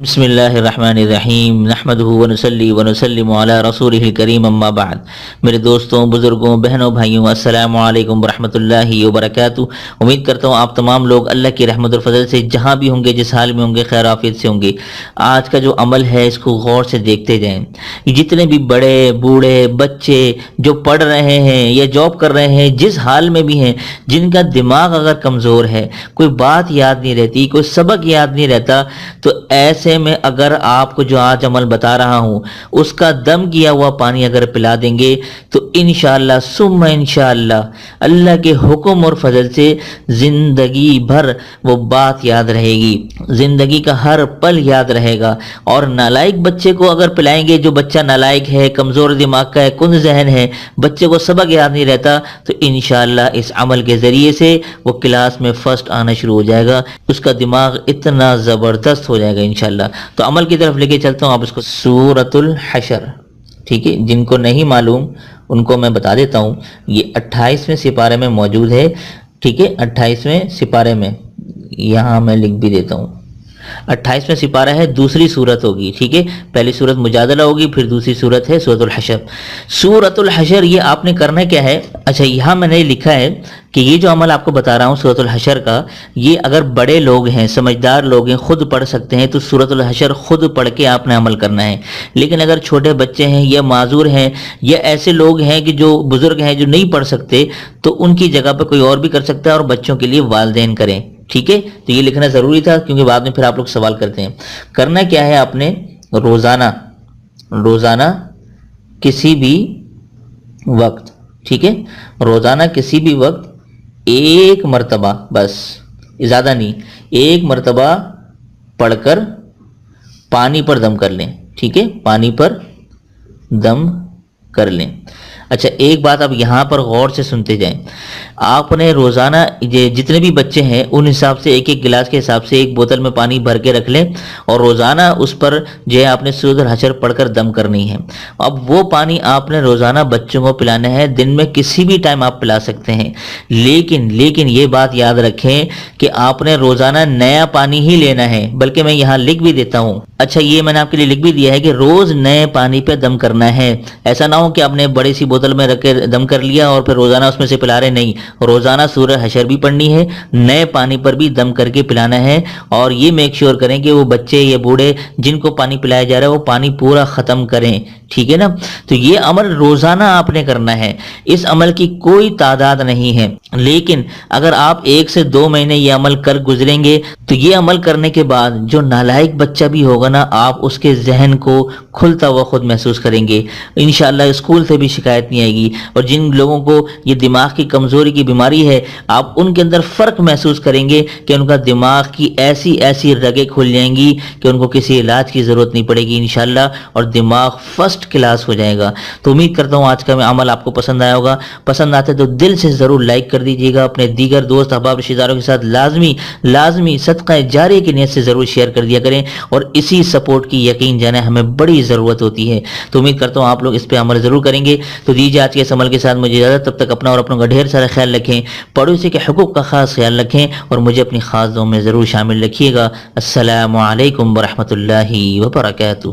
بسم اللہ الرحمن الرحیم نحمدہ ونصلی ونسلم علی رسولہ الکریم اما بعد۔ میرے دوستوں، بزرگوں، بہنوں، بھائیوں، السلام علیکم ورحمۃ اللہ وبرکاتہ۔ امید کرتا ہوں آپ تمام لوگ اللہ کی رحمت اور فضل سے جہاں بھی ہوں گے، جس حال میں ہوں گے، خیر عافیت سے ہوں گے۔ آج کا جو عمل ہے اس کو غور سے دیکھتے جائیں۔ جتنے بھی بڑے بوڑھے بچے جو پڑھ رہے ہیں یا جاب کر رہے ہیں، جس حال میں بھی ہیں، جن کا دماغ اگر کمزور ہے، کوئی بات یاد نہیں رہتی، کوئی سبق یاد نہیں رہتا، تو ایسے میں اگر آپ کو جو آج عمل بتا رہا ہوں اس کا دم کیا ہوا پانی اگر پلا دیں گے تو انشاءاللہ ثم انشاءاللہ اللہ کے حکم اور فضل سے زندگی بھر وہ بات یاد رہے گی، زندگی کا ہر پل یاد رہے گا۔ اور نالائق بچے کو اگر پلائیں گے، جو بچہ نالائق ہے، کمزور دماغ کا ہے، کند ذہن ہے، بچے کو سبق یاد نہیں رہتا، تو انشاءاللہ اس عمل کے ذریعے سے وہ کلاس میں فرسٹ آنا شروع ہو جائے گا، اس کا دماغ اتنا زبردست ہو جائے گا انشاءاللہ۔ تو عمل کی طرف لے کے چلتا ہوں، آپ اس کو سورۃ الحشر، ٹھیک ہے، جن کو نہیں معلوم ان کو میں بتا دیتا ہوں، یہ 28ویں سپارے میں موجود ہے، ٹھیک ہے، 28ویں سپارے میں، یہاں میں لکھ بھی دیتا ہوں، 28ویں سپارہ ہے، دوسری سورت ہوگی، ٹھیک ہے، پہلی سورت مجادلہ ہوگی، پھر دوسری سورت ہے سورۃ الحشر۔ سورۃ الحشر یہ آپ نے کرنا کیا ہے، اچھا یہاں میں نے لکھا ہے کہ یہ جو عمل آپ کو بتا رہا ہوں سورۃ الحشر کا، یہ اگر بڑے لوگ ہیں، سمجھدار لوگ ہیں، خود پڑھ سکتے ہیں تو سورۃ الحشر خود پڑھ کے آپ نے عمل کرنا ہے۔ لیکن اگر چھوٹے بچے ہیں یا معذور ہیں یا ایسے لوگ ہیں کہ جو بزرگ ہیں جو نہیں پڑھ سکتے، تو ان کی جگہ پہ کوئی اور بھی کر سکتا ہے، اور بچوں کے لیے والدین کریں، ٹھیک ہے۔ تو یہ لکھنا ضروری تھا کیونکہ بعد میں پھر آپ لوگ سوال کرتے ہیں۔ کرنا کیا ہے آپ نے، روزانہ کسی بھی وقت، ٹھیک ہے، روزانہ کسی بھی وقت ایک مرتبہ، بس زیادہ نہیں، ایک مرتبہ پڑھ کر پانی پر دم کر لیں، ٹھیک ہے، پانی پر دم کر لیں۔ اچھا ایک بات اب یہاں پر غور سے سنتے جائیں، آپ نے روزانہ جتنے بھی بچے ہیں ان حساب سے ایک ایک گلاس کے حساب سے ایک بوتل میں پانی بھر کے رکھ لیں، اور روزانہ اس پر جو ہے آپ نے سورۃ الحشر پڑھ کر دم کرنی ہے۔ اب وہ پانی آپ نے روزانہ بچوں کو پلانا ہے، دن میں کسی بھی ٹائم آپ پلا سکتے ہیں، لیکن یہ بات یاد رکھیں کہ آپ نے روزانہ نیا پانی ہی لینا ہے، بلکہ میں یہاں لکھ بھی دیتا ہوں، اچھا یہ میں نے آپ کے لیے لکھ بھی دیا ہے کہ روز نئے پانی پہ دم کرنا ہے۔ ایسا نہ ہو کہ آپ نے بڑی سی بوتل میں رکھ کے دم کر لیا اور پھر روزانہ اس میں سے پلا رہے، نہیں، روزانہ سورۃ حشر بھی پڑھنی ہے، نئے پانی پر بھی دم کر کے پلانا ہے، اور یہ میک شیور کریں کہ وہ بچے یا بوڑھے جن کو پانی پلایا جا رہا ہے وہ پانی پورا ختم کریں، ٹھیک ہے نا۔ تو یہ عمل روزانہ آپ نے کرنا ہے، اس عمل کی کوئی تعداد نہیں ہے، لیکن اگر آپ 1 سے 2 مہینے یہ عمل کر گزریں گے تو یہ عمل کرنے کے بعد جو نالائق بچہ بھی ہوگا نا، آپ اس کے ذہن کو کھلتا ہوا خود محسوس کریں گے، انشاءاللہ اسکول سے بھی شکایت نہیں آئے گی۔ اور جن لوگوں کو یہ دماغ کی کمزوری کی بیماری ہے، آپ ان کے اندر فرق محسوس کریں گے کہ ان کا دماغ کی ایسی رگیں کھل جائیں گی کہ ان کو کسی علاج کی ضرورت نہیں پڑے گی انشاءاللہ، اور دماغ فرسٹ کلاس ہو جائے گا۔ تو امید کرتا ہوں آج کا عمل آپ کو پسند آیا ہوگا، پسند آتے تو دل سے ضرور لائک کر دیجیے گا، اپنے دیگر دوست احباب رشتہ داروں کے ساتھ لازمی صدقہ جاریہ کی نیت سے ضرور شیئر کر دیا کریں، اور اسی سپورٹ کی یقین جانے ہمیں بڑی ضرورت ہوتی ہے۔ تو امید کرتا ہوں آپ لوگ اس پہ عمل ضرور کریں گے۔ تو دیجیے آج کے اس عمل کے ساتھ مجھے اجازت، تب تک اپنا اور اپنوں کا ڈھیر سارا خیال رکھیں، پڑوسی کے حقوق کا خاص خیال رکھیں، اور مجھے اپنی خاص دعاؤں میں ضرور شامل رکھیے گا۔ السلام علیکم ورحمۃ اللہ وبرکاتہ۔